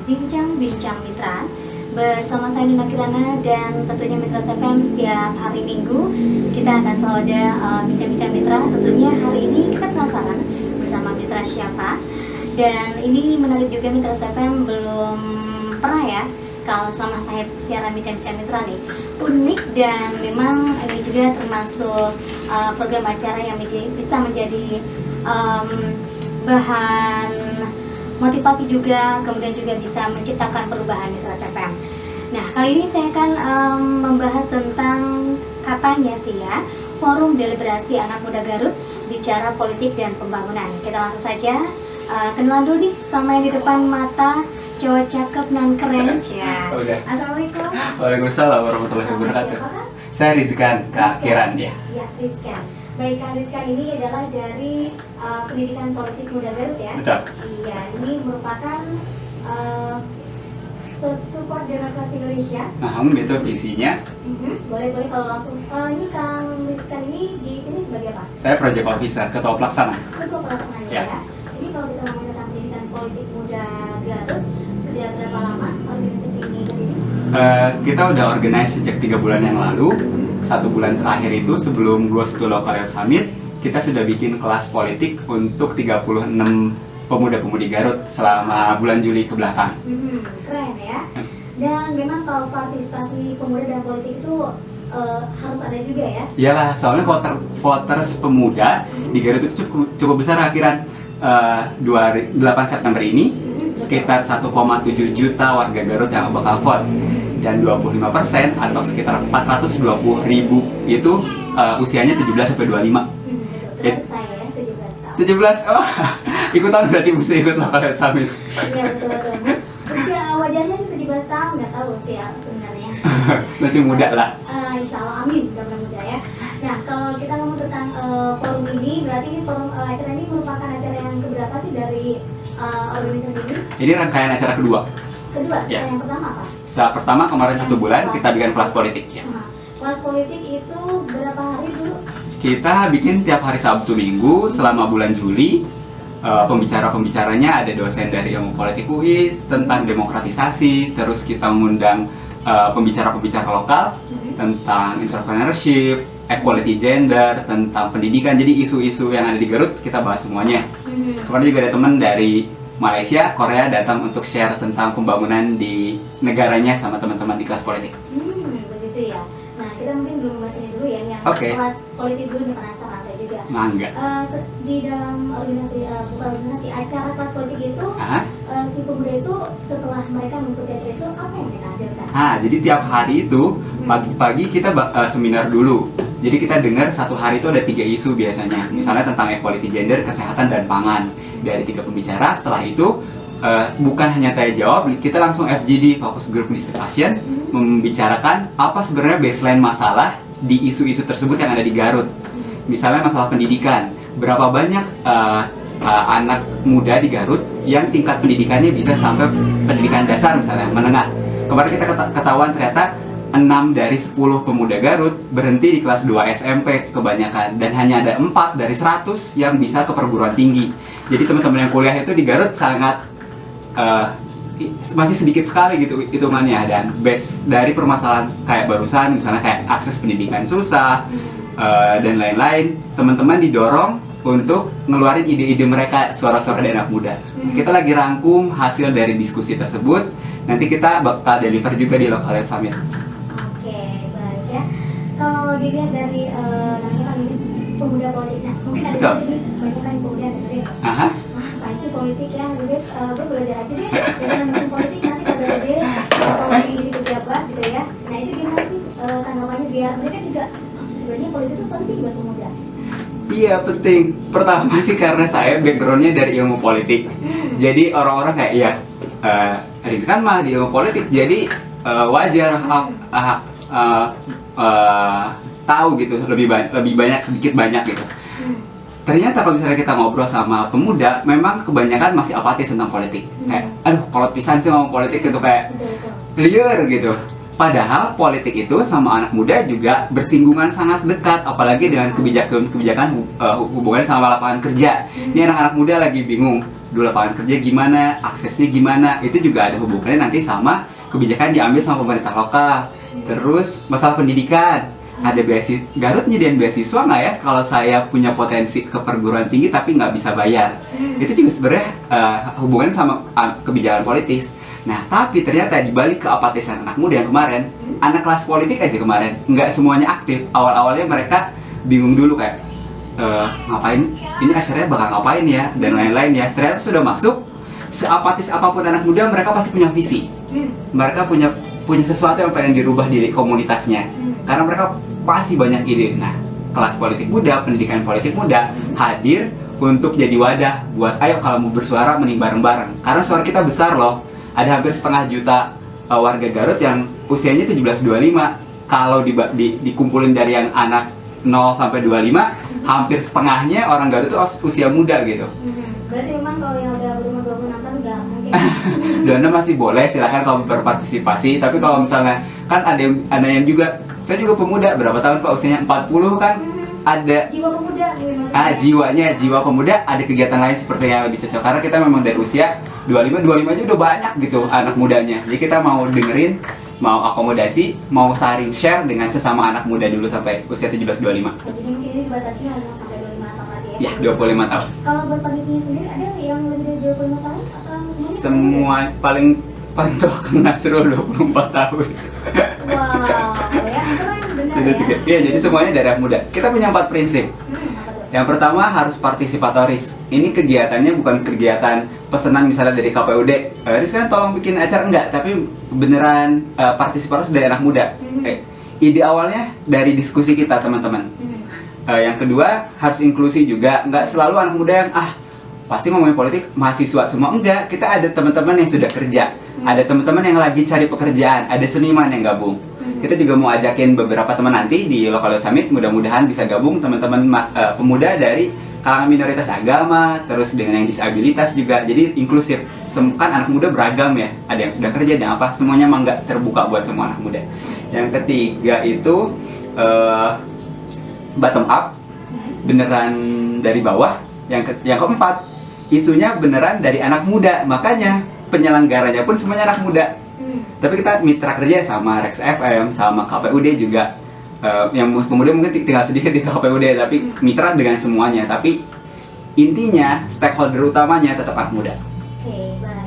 Bincang-Bincang Mitra bersama saya Nuna Kirana dan tentunya Mitra FM setiap hari Minggu kita akan selalu ada Bincang-Bincang Mitra. Tentunya hari ini kita penasaran bersama Mitra siapa, dan ini menarik juga Mitra FM belum pernah ya kalau selama saya siaran Bincang-Bincang Mitra nih, unik dan memang ini juga termasuk program acara yang bisa menjadi bahan motivasi juga, kemudian juga bisa menciptakan perubahan di Mitra FM. Nah, kali ini saya akan membahas tentang katanya sih ya, Forum Deliberasi Anak Muda Garut bicara politik dan pembangunan. Kita langsung saja kenalan dulu nih sama yang di depan mata, cowok cakep dan keren ya. Assalamualaikum. Waalaikumsalam warahmatullahi wabarakatuh. Saya Rizkan Kakiran ya. Ya, Rizkan. Baik, Kak Rizkan ini adalah dari Pendidikan Politik Muda Garut ya. Betul. Iya, ini merupakan support demokrasi Indonesia. Itu visinya. Boleh kalau langsung. Ini Kang Rizkan ini di sini sebagai apa? Saya Project Officer, Ketua Pelaksana. Ketua Pelaksana Ya. ya. Ini kalau kita ngomongin tentang Pendidikan Politik Muda Garut, sudah berapa lama organisasi ini berdiri? Kita udah organize sejak 3 bulan yang lalu. 1 bulan terakhir itu sebelum Goes to Local Youth Summit, kita sudah bikin kelas politik untuk 36 pemuda-pemudi Garut selama bulan Juli ke belakang. Keren ya. Dan memang kalau partisipasi pemuda dan politik itu harus ada juga ya? Iyalah, soalnya voters pemuda di Garut itu cukup besar. Akhiran 8 September ini sekitar 1,7 juta warga Garut yang bakal vote, dan 25% atau sekitar 420.000 itu usianya 17-25. Terus saya ya, 17 tahun. 17? Oh, ikutan berarti mesti ikut Local Youth Summit. Iya, betul. Usia wajahnya sih 17 tahun, nggak tahu usia sebenarnya. Masih muda lah. Insya Allah, amin, mudah-mudahan muda ya. Nah, kalau kita ngomong tentang forum ini, berarti ini forum acara ini merupakan acara yang keberapa sih dari organisasi ini? Ini rangkaian acara kedua. Kedua, Ya. yang pertama apa? Pertama kemarin 1 bulan kita bikin kelas politik ya. Kelas politik itu berapa hari dulu? Kita bikin tiap hari Sabtu Minggu selama bulan Juli. Pembicara-pembicaranya ada dosen dari Ilmu Politik UI tentang demokratisasi, terus kita mengundang pembicara-pembicara lokal tentang entrepreneurship, equality gender, tentang pendidikan. Jadi isu-isu yang ada di Garut kita bahas semuanya. Kemudian juga ada teman dari Malaysia, Korea datang untuk share tentang pembangunan di negaranya sama teman-teman di kelas politik. Begitu ya. Nah, kita mungkin belum bahas ini dulu ya, yang kelas politik dulu, nih penasaran saya juga. Mangga. Di dalam organisasi acara kelas politik itu, si pemuda itu setelah mereka mengikuti acara itu apa yang mereka hasilkan? Jadi tiap hari itu pagi-pagi kita seminar dulu. Jadi kita dengar satu hari itu ada 3 isu biasanya. Misalnya tentang equality gender, kesehatan, dan pangan. Dari 3 pembicara. Setelah itu bukan hanya tanya jawab, kita langsung FGD, Focus Group Discussion, membicarakan apa sebenarnya baseline masalah di isu-isu tersebut yang ada di Garut. Misalnya masalah pendidikan, berapa banyak anak muda di Garut yang tingkat pendidikannya bisa sampai pendidikan dasar misalnya, menengah. Kemarin kita ketahuan ternyata 6 dari 10 pemuda Garut berhenti di kelas 2 SMP kebanyakan, dan hanya ada 4 dari 100 yang bisa ke perguruan tinggi. Jadi teman-teman yang kuliah itu di Garut sangat masih sedikit sekali gitu hitungannya, dan base dari permasalahan kayak barusan misalnya kayak akses pendidikan susah dan lain-lain, teman-teman didorong untuk ngeluarin ide-ide mereka, suara-suara dari anak muda. Kita lagi rangkum hasil dari diskusi tersebut, nanti kita bakal deliver juga di Local Youth Summit. Oke, baik ya. Kalau dilihat dari namanya kan ini pemuda politik, nah mungkin ada juga nih banyak kan pemuda dari sih politik ya, gue belajar aja deh dengan mesin politik, nanti pada gede kalau lagi jadi pejabat gitu ya. Nah itu gimana sih tanggapannya biar mereka juga sebenarnya politik itu penting buat pemuda? Iya, penting. Pertama sih karena saya backgroundnya dari ilmu politik. Jadi orang-orang kayak ya Rizkan mah di ilmu politik, jadi wajar tahu gitu lebih banyak sedikit banyak gitu. Ternyata kalau misalnya kita ngobrol sama pemuda, memang kebanyakan masih apatis tentang politik. Kayak, aduh, kolot pisan sih ngomong politik itu, kayak liar gitu. Padahal politik itu sama anak muda juga bersinggungan sangat dekat, apalagi dengan kebijakan hubungannya sama lapangan kerja. Ini anak-anak muda lagi bingung, dulu lapangan kerja gimana, aksesnya gimana, itu juga ada hubungannya nanti sama kebijakan diambil sama pemerintah lokal. Terus masalah pendidikan, ada beasiswa, Garut nyediain beasiswa nggak ya kalau saya punya potensi ke perguruan tinggi tapi nggak bisa bayar. Itu juga sebenarnya hubungannya sama kebijakan politis. Nah, tapi ternyata dibalik keapatisan anak muda yang kemarin, anak kelas politik aja kemarin, nggak semuanya aktif. Awal-awalnya mereka bingung dulu kayak, ngapain, ini acaranya bakal ngapain ya, dan lain-lain ya. Ternyata sudah masuk, seapatis apapun anak muda, mereka pasti punya visi. Mereka punya sesuatu yang pengen dirubah di komunitasnya. Karena mereka pasti banyak ide. Nah, kelas politik muda, pendidikan politik muda, hadir untuk jadi wadah buat, ayo kalau mau bersuara mending bareng-bareng. Karena suara kita besar loh. Ada hampir 1,5 juta warga Garut yang usianya 17-25. Kalau dikumpulin dari yang anak 0 sampai 25, hampir setengahnya orang Garut itu usia muda gitu. Berarti memang kalau yang udah berumur 26 tahun nggak mungkin. 26 masih boleh, silahkan kalau berpartisipasi. Tapi kalau misalnya, kan ada yang juga, saya juga pemuda, berapa tahun Pak usianya? 40 kan? Ada Jiwa pemuda nih maksudnya. jiwa pemuda, ada kegiatan lain seperti yang lebih cocok. Karena kita memang dari usia 25 aja udah banyak gitu anak mudanya. Jadi kita mau dengerin, mau akomodasi, mau saling share dengan sesama anak muda dulu sampai usia 17-25. Jadi mungkin ini dibatasi hanya sampai 25 tahun aja ya? Ya, 25 tahun. Kalau buat panitianya sendiri ada yang lebih dari 25 tahun atau semuanya? Semua paling tua Kang Nasrul 24 tahun. Wow, ya keren benar ya. Iya, jadi semuanya dari anak muda. Kita punya 4 prinsip. Apa tuh? Yang pertama harus partisipatoris. Ini kegiatannya bukan kegiatan pesanan misalnya dari KPUD. Ini sekarang tolong bikin acara, enggak, tapi beneran partisipatoris dari anak muda. Ide awalnya dari diskusi kita teman-teman. Yang kedua harus inklusi juga. Enggak selalu anak muda yang pasti ngomongin politik mahasiswa semua. Enggak, kita ada teman-teman yang sudah kerja. Ada teman-teman yang lagi cari pekerjaan. Ada seniman yang gabung. Kita juga mau ajakin beberapa teman nanti di Local Youth Summit, mudah-mudahan bisa gabung teman-teman pemuda dari kalangan minoritas agama, terus dengan yang disabilitas juga, jadi inklusif. Kan anak muda beragam ya, ada yang sudah kerja dan apa, semuanya emang nggak terbuka buat semua anak muda. Yang ketiga itu bottom up, beneran dari bawah. Yang keempat, isunya beneran dari anak muda, makanya penyelenggaranya pun semuanya anak muda. Tapi kita mitra kerja sama Rex FM, sama KPUD juga. Yang pemuda mungkin tinggal sedikit di KPUD, tapi mitra dengan semuanya. Tapi intinya stakeholder utamanya tetap anak muda. Oke, baik.